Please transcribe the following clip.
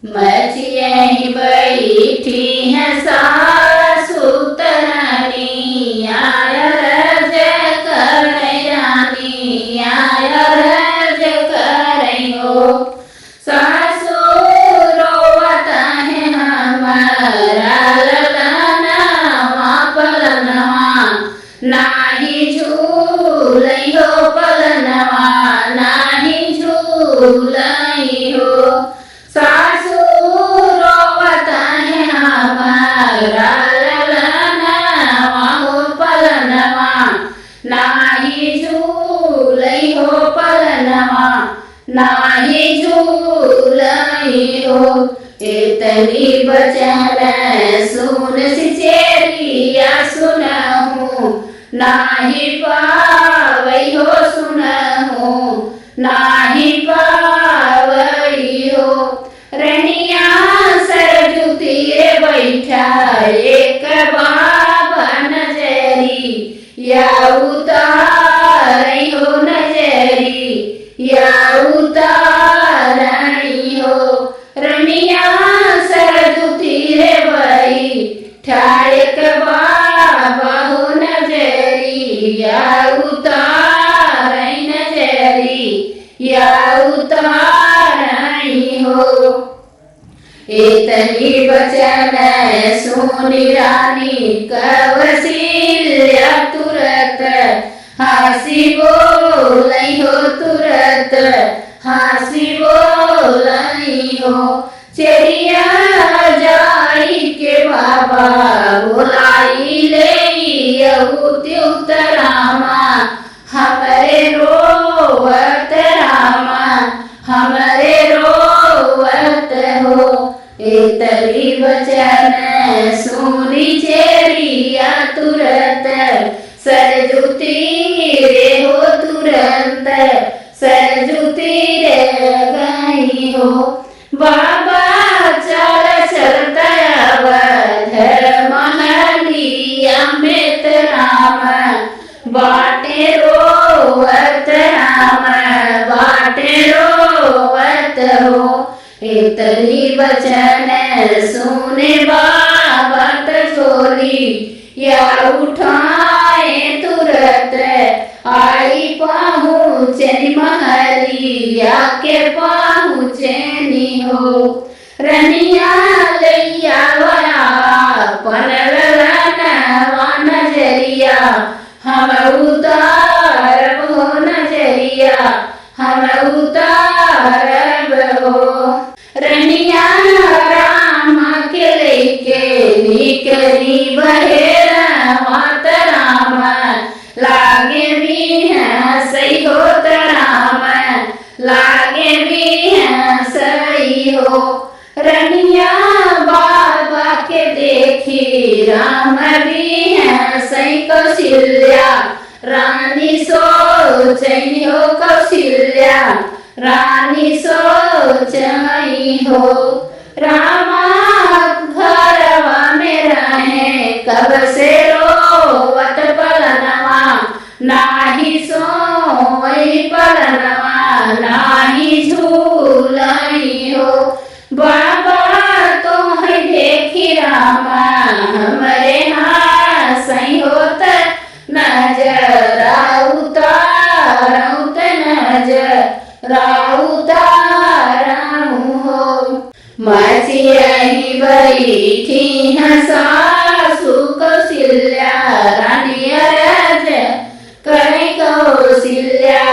मचियही बैठी है सासु तरनी आया रज करयानी आया रज करयो सासु रोवता है हमारा ललनवा पलनवा नाही झूलयो पलनवा नाही झूलयो सासु रोवता है हमारा ललनवा हो पलनवा नाही झूलयो पलनवा नाही झूलयो इतनी बचन सुन सिचेरिया सुनहूँ नाही पावई हो सुनहूँ नाही पावई हो रनिया सरजू तीरे बैठा एक बाबा नजरी या उतारई हो नजरी या उतारई हो रनिया सरजू तीरे बैठा एक बाबा हो नजरी या उतारई नजरी या उतारई हो इतनी बचन सुनी रानी कवसिल्या तुरत हासी बोलई हो तुरत हासी बोलई हो चेरिया जाई के बाबा बोलाई ले उतरामा हमरे रोवत रामा हमरे रोवत हो इतनी बचन सुनी चेरिया तुरंत सरजुती रे हो तुरंत सरजुती रे गई हो बाबा चल चलता महलिया में राम बाटे रोवत राम बाटे रोवत हो इतनी बचन सुने बाबा तोरी या उठाए तुरंत आई पहुँचनी महलिया के पहुँचनी हो रनिया लैया वया पनलनवा नजरिया हम उतारब हो नजरिया हम उतारब हो रनिया राम के लेके निकली बहेरवा राम लागे भी है सही हो राम लागे भी है सही हो रनिया बाबा के देखी राम भी है सही कौशल्या रानी सोचई हो कौशल्या रानी सोचई हो रामा घरवा में रहे कब से रोवत पलनवा नाही सोई पलनवा नाही झूलई हो बाबा तो है देखी रामा हमरे हासई होत नजर उतारत नजर उतारऊ हो मचियही बैठी है सासु कौशल्या रानी रज करे कौशल्या